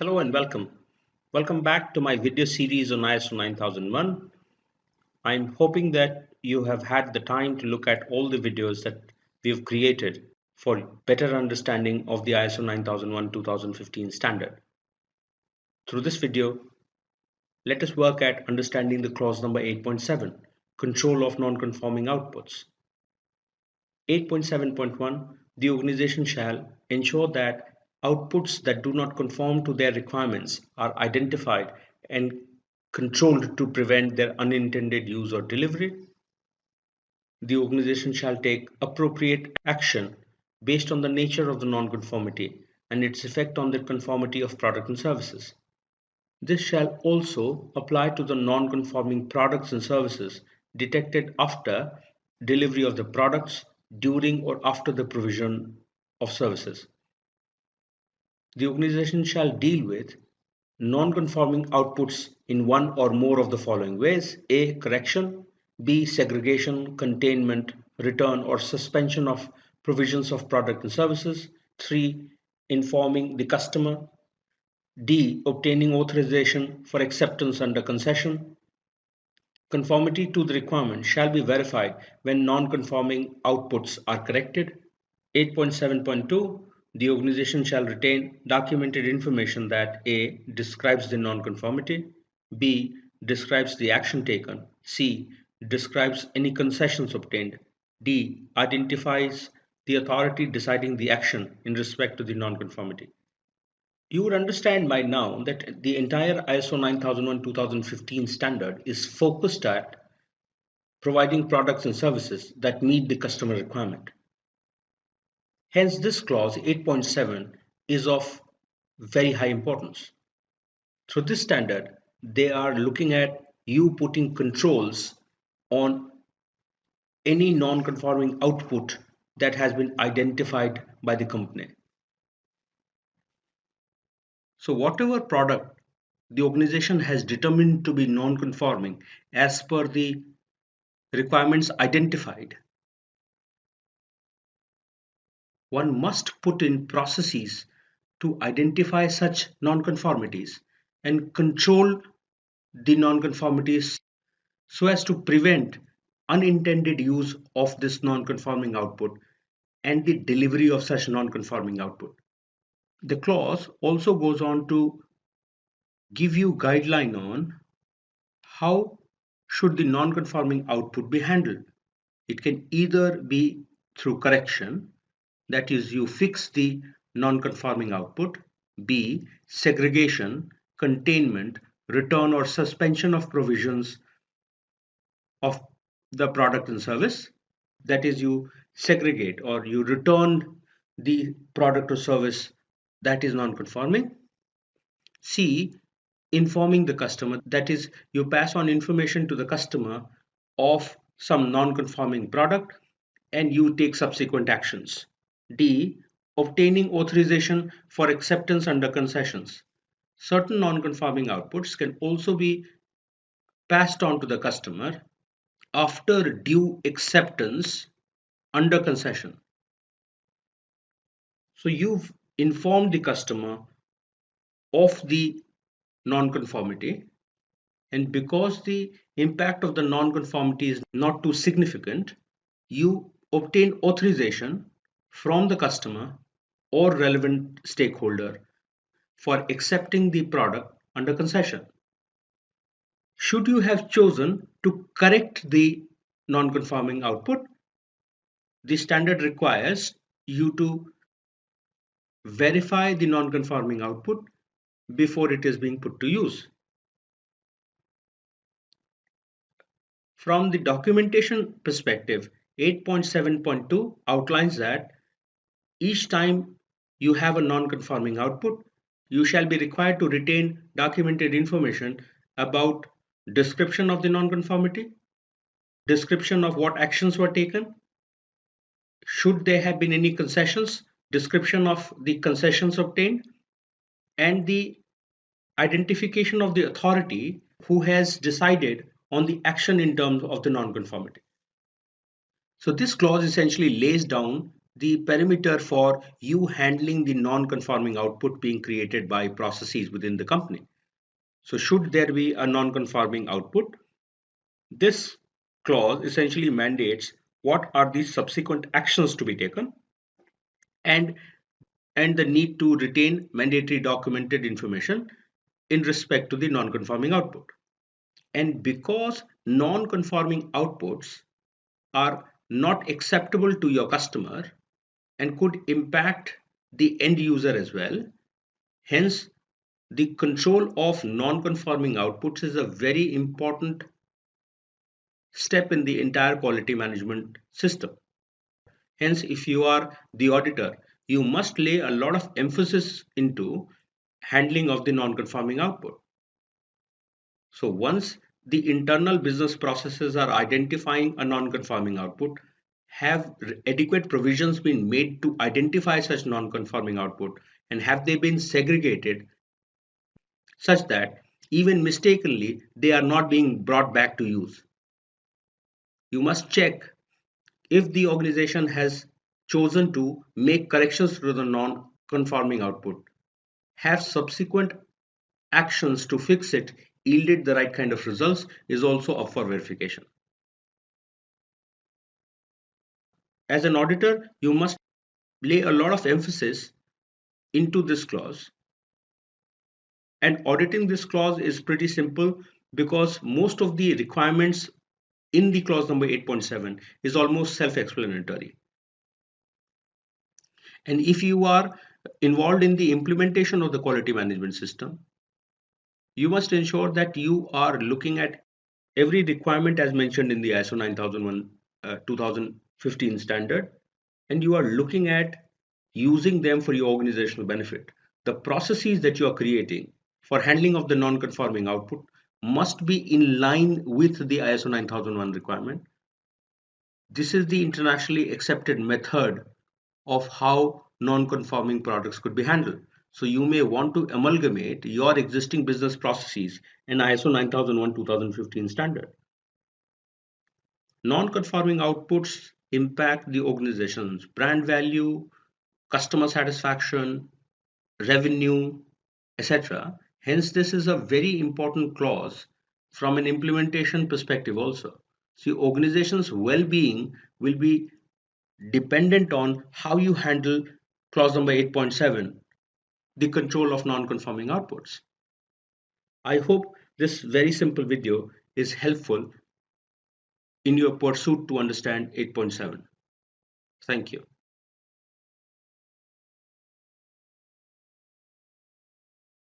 Hello and welcome. Welcome back to my video series on ISO 9001. I'm hoping that you have had the time to look at all the videos that we've created for better understanding of the ISO 9001-2015 standard. Through this video, let us work at understanding the clause number 8.7, control of non-conforming outputs. 8.7.1, the organization shall ensure that outputs that do not conform to their requirements are identified and controlled to prevent their unintended use or delivery. The organization shall take appropriate action based on the nature of the nonconformity and its effect on the conformity of product and services. This shall also apply to the non-conforming products and services detected after delivery of the products, during or after the provision of services. The organization shall deal with non-conforming outputs in one or more of the following ways: A. Correction, B. Segregation, containment, return or suspension of provisions of product and services, 3. Informing the customer, D. Obtaining authorization for acceptance under concession. Conformity to the requirement shall be verified when non-conforming outputs are corrected. 8.7.2, the organization shall retain documented information that A. Describes the nonconformity, B. Describes the action taken, C. Describes any concessions obtained, D. Identifies the authority deciding the action in respect to the nonconformity. You would understand by now that the entire ISO 9001-2015 standard is focused at providing products and services that meet the customer requirement. Hence, this clause 8.7 is of very high importance. Through this standard, they are looking at you putting controls on any non-conforming output that has been identified by the company. So whatever product the organization has determined to be non-conforming as per the requirements identified, one must put in processes to identify such nonconformities and control the nonconformities so as to prevent unintended use of this nonconforming output and the delivery of such nonconforming output. The clause also goes on to give you guideline on how should the nonconforming output be handled. It can either be through correction, that is, you fix the non-conforming output, B. Segregation, containment, return or suspension of provisions of the product and service, that is, you segregate or you return the product or service that is non-conforming. C. Informing the customer, that is, you pass on information to the customer of some non-conforming product and you take subsequent actions. D. Obtaining authorization for acceptance under concessions. Certain non-conforming outputs can also be passed on to the customer after due acceptance under concession. So you've informed the customer of the non-conformity, and because the impact of the non-conformity is not too significant, you obtain authorization from the customer or relevant stakeholder for accepting the product under concession. Should you have chosen to correct the non-conforming output, the standard requires you to verify the non-conforming output before it is being put to use. From the documentation perspective, 8.7.2 outlines that each time you have a non-conforming output, you shall be required to retain documented information about description of the non-conformity, description of what actions were taken, should there have been any concessions, description of the concessions obtained, and the identification of the authority who has decided on the action in terms of the non-conformity. So this clause essentially lays down the perimeter for you handling the non-conforming output being created by processes within the company. So should there be a non-conforming output, this clause essentially mandates what are the subsequent actions to be taken, and the need to retain mandatory documented information in respect to the non-conforming output. And because non-conforming outputs are not acceptable to your customer and could impact the end user as well, hence the control of non-conforming outputs is a very important step in the entire quality management system. Hence, if you are the auditor, you must lay a lot of emphasis into handling of the non-conforming output. So once the internal business processes are identifying a non-conforming output, have adequate provisions been made to identify such non-conforming output, and have they been segregated such that even mistakenly they are not being brought back to use. You must check if the organization has chosen to make corrections to the non-conforming output, have subsequent actions to fix it yielded the right kind of results is also up for verification. As an auditor, you must lay a lot of emphasis into this clause. And auditing this clause is pretty simple because most of the requirements in the clause number 8.7 is almost self-explanatory. And if you are involved in the implementation of the quality management system, you must ensure that you are looking at every requirement as mentioned in the ISO 9001 2015 standard, and you are looking at using them for your organizational benefit. The processes that you are creating for handling of the non-conforming output must be in line with the ISO 9001 requirement. This is the internationally accepted method of how non-conforming products could be handled. So you may want to amalgamate your existing business processes in ISO 9001 2015 standard. Non-conforming outputs impact the organization's brand value, customer satisfaction, revenue, etc. Hence, this is a very important clause from an implementation perspective also. See, organization's well-being will be dependent on how you handle clause number 8.7, the control of non-conforming outputs. I hope this very simple video is helpful in your pursuit to understand 8.7. Thank you.